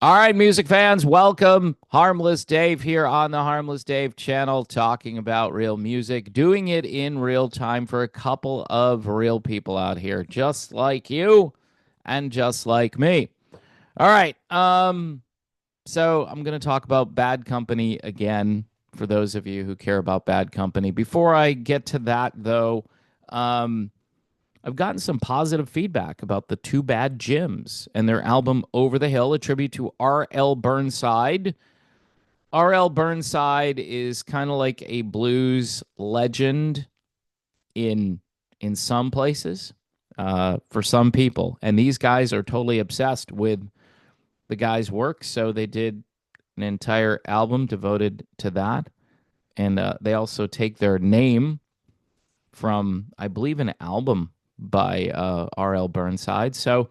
All right, music fans, welcome. Harmless Dave here on the Harmless Dave channel, talking about real music, doing it in real time for a couple of real people out here, just like you and just like me. All right, so I'm going to talk about Bad Company again for those of you who care about Bad Company. Before I get to that, though, um, I've gotten some positive feedback about the Two Bad Gyms and their album Over the Hill, a tribute to R.L. Burnside. R.L. Burnside is kind of like a blues legend in some places, for some people, and these guys are totally obsessed with the guy's work, so they did an entire album devoted to that, and they also take their name from, I believe, an album by R.L. Burnside. So,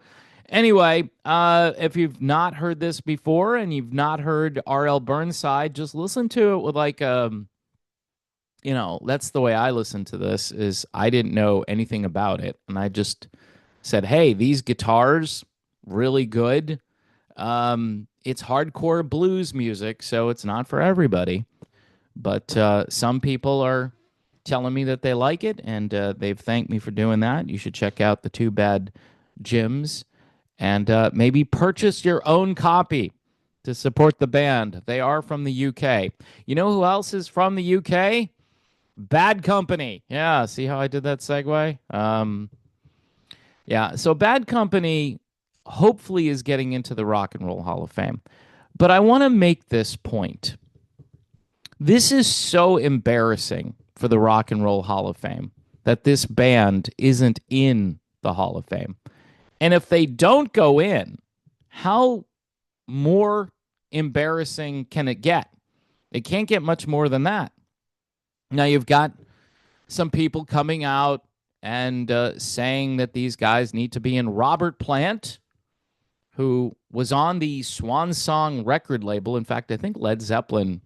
anyway, if you've not heard this before and you've not heard R.L. Burnside, just listen to it with that's the way I listen to this. Is I didn't know anything about it, and I just said, "Hey, these guitars really good." It's hardcore blues music, so it's not for everybody. But some people are telling me that they like it, and they've thanked me for doing that. You should check out the Two Bad Gyms and maybe purchase your own copy to support the band. They are from the UK. You know who else is from the UK? Bad Company. Yeah, see how I did that segue? Yeah, so Bad Company hopefully is getting into the Rock and Roll Hall of Fame. But I want to make this point. This is so embarrassing for the Rock and Roll Hall of Fame that this band isn't in the Hall of Fame. And if they don't go in, how more embarrassing can it get? It can't get much more than that. Now, you've got some people coming out and saying that these guys need to be in. Robert Plant, who was on the Swan Song record label. In fact, I think Led Zeppelin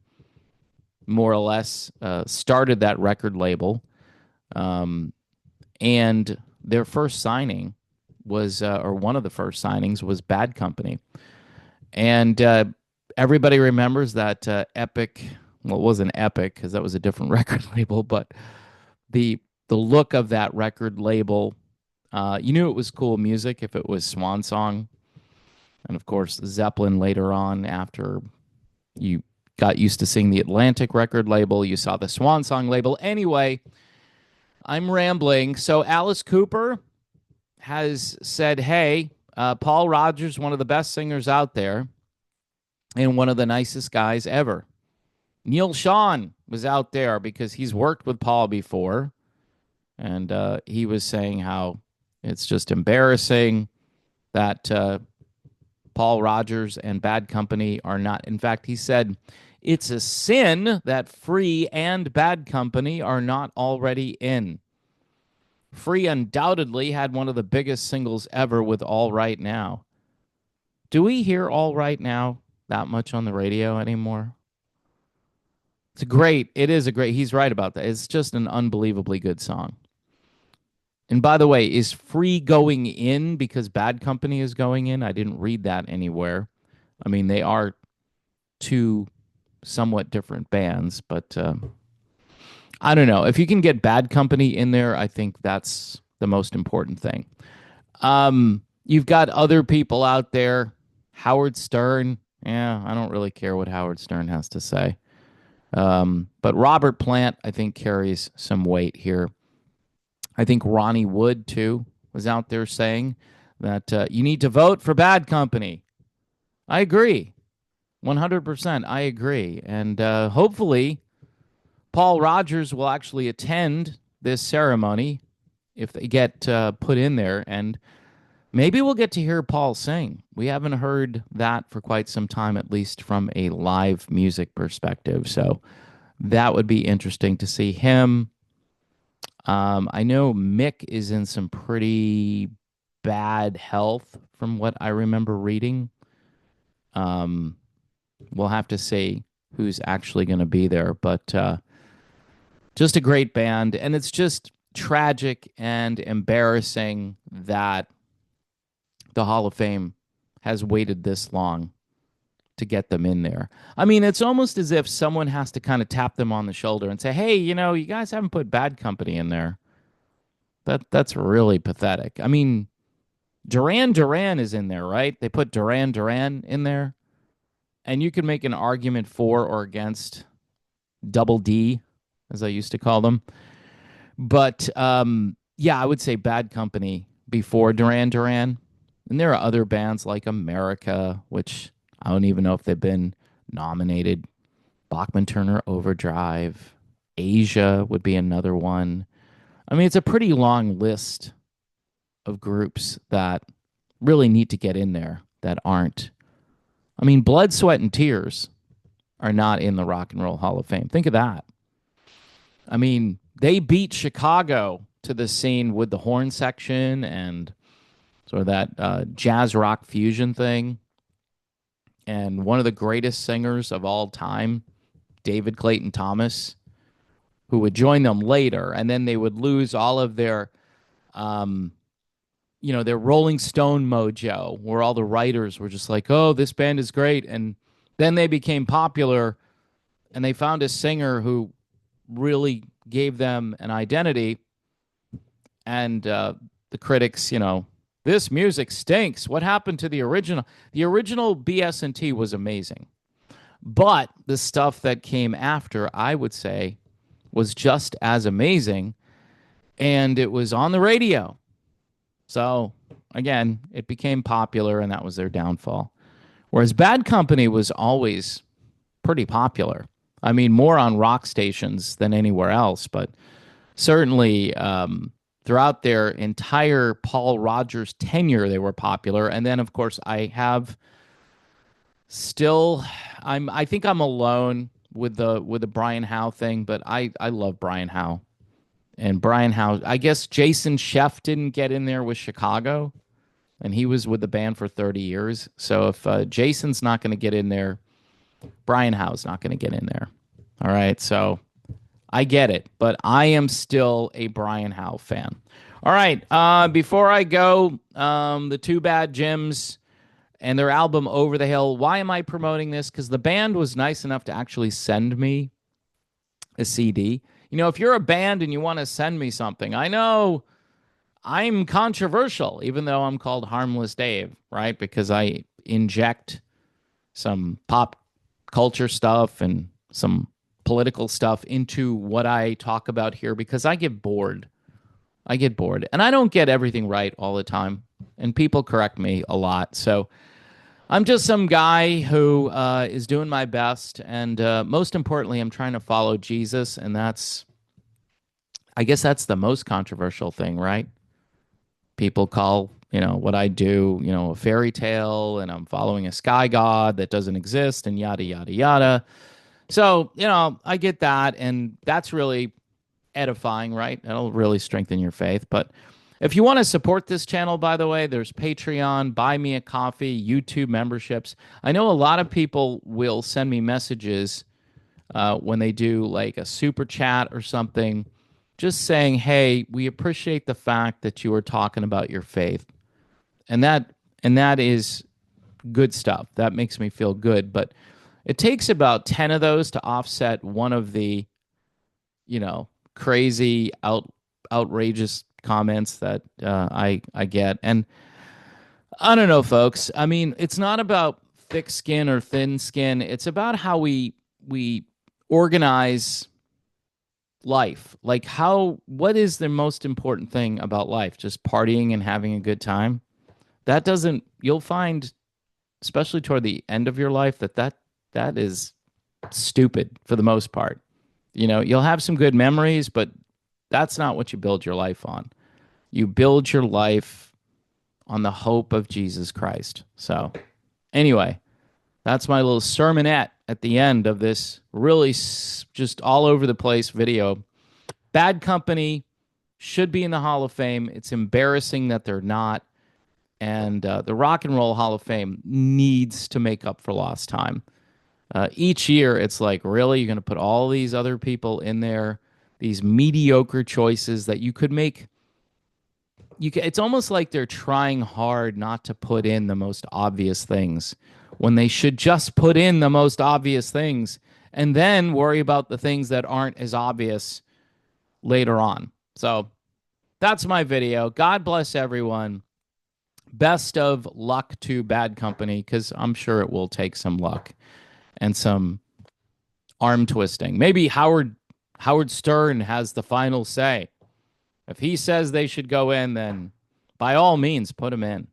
more or less started that record label. And their first signing was, or one of the first signings was Bad Company. And everybody remembers that epic, well, it wasn't epic because that was a different record label, but the look of that record label, you knew it was cool music if it was Swan Song. And of course, Zeppelin later on, after you got used to seeing the Atlantic record label, you saw the Swan Song label. Anyway, I'm rambling. So Alice Cooper has said, hey, Paul Rodgers, one of the best singers out there and one of the nicest guys ever. Neil Sean was out there because he's worked with Paul before. And he was saying how it's just embarrassing that Paul Rodgers and Bad Company are not. In fact, he said it's a sin that Free and Bad Company are not already in. Free undoubtedly had one of the biggest singles ever with All Right Now. Do we hear All Right Now that much on the radio anymore? It's great. It is a great. He's right about that. It's just an unbelievably good song. And by the way, is Free going in because Bad Company is going in? I didn't read that anywhere. I mean, they are two somewhat different bands, but I don't know. If you can get Bad Company in there, I think that's the most important thing. You've got other people out there. Howard Stern. Yeah, I don't really care what Howard Stern has to say. But Robert Plant, I think, carries some weight here. I think Ronnie Wood, too, was out there saying that you need to vote for Bad Company. I agree. 100%. I agree. And hopefully, Paul Rodgers will actually attend this ceremony if they get put in there. And maybe we'll get to hear Paul sing. We haven't heard that for quite some time, at least from a live music perspective. So that would be interesting to see him. I know Mick is in some pretty bad health from what I remember reading. Um, we'll have to see who's actually going to be there, but just a great band. And it's just tragic and embarrassing that the Hall of Fame has waited this long to get them in there. I mean, it's almost as if someone has to kind of tap them on the shoulder and say, "Hey, you guys haven't put Bad Company in there." That's really pathetic. I mean, Duran Duran is in there, right? They put Duran Duran in there, and you can make an argument for or against Double D, as I used to call them. But yeah, I would say Bad Company before Duran Duran. And there are other bands like America, which I don't even know if they've been nominated. Bachman Turner Overdrive. Asia would be another one. I mean, it's a pretty long list of groups that really need to get in there that aren't. I mean, Blood, Sweat, and Tears are not in the Rock and Roll Hall of Fame. Think of that. I mean, they beat Chicago to the scene with the horn section and sort of that jazz rock fusion thing. And one of the greatest singers of all time, David Clayton Thomas, who would join them later, and then they would lose all of um, their Rolling Stone mojo, where all the writers were just like, "Oh, this band is great," and then they became popular, and they found a singer who really gave them an identity, and the critics, this music stinks. What happened to the original? The original BS&T was amazing, but the stuff that came after, I would say, was just as amazing, and it was on the radio. So again, it became popular, and that was their downfall. Whereas Bad Company was always pretty popular. I mean, more on rock stations than anywhere else, but certainly throughout their entire Paul Rogers tenure, they were popular. And then, of course, I think I'm alone with the Brian Howe thing, but I love Brian Howe. And Brian Howe, I guess Jason Scheff didn't get in there with Chicago, and he was with the band for 30 years. So if Jason's not going to get in there, Brian Howe's not going to get in there. All right, so I get it, but I am still a Brian Howe fan. All right, before I go, the Two Bad Gyms and their album Over the Hill. Why am I promoting this? Because the band was nice enough to actually send me a CD. If you're a band and you want to send me something, I know I'm controversial, even though I'm called Harmless Dave, right? Because I inject some pop culture stuff and some political stuff into what I talk about here because I get bored. And I don't get everything right all the time. And people correct me a lot. So I'm just some guy who is doing my best. And most importantly, I'm trying to follow Jesus. And I guess that's the most controversial thing, right? People call, what I do, a fairy tale, and I'm following a sky god that doesn't exist, and yada, yada, yada. So, I get that, and that's really edifying, right? That'll really strengthen your faith. But if you want to support this channel, by the way, there's Patreon, Buy Me a Coffee, YouTube memberships. I know a lot of people will send me messages when they do like a super chat or something, just saying, "Hey, we appreciate the fact that you are talking about your faith." And that is good stuff. That makes me feel good. But it takes about 10 of those to offset one of the, crazy, outrageous comments that I get. And I don't know, folks. I mean, it's not about thick skin or thin skin. It's about how we organize life. Like what is the most important thing about life? Just partying and having a good time? You'll find, especially toward the end of your life, that is stupid for the most part. You'll have some good memories, but that's not what you build your life on. You build your life on the hope of Jesus Christ. So anyway, that's my little sermonette at the end of this really just all over the place video. Bad Company should be in the Hall of Fame. It's embarrassing that they're not. And the Rock and Roll Hall of Fame needs to make up for lost time. Each year, it's like, really? You're going to put all these other people in there, these mediocre choices that you could make. It's almost like they're trying hard not to put in the most obvious things, when they should just put in the most obvious things and then worry about the things that aren't as obvious later on. So that's my video. God bless everyone. Best of luck to Bad Company, because I'm sure it will take some luck and some arm twisting. Maybe Howard Stern has the final say. If he says they should go in, then by all means put them in.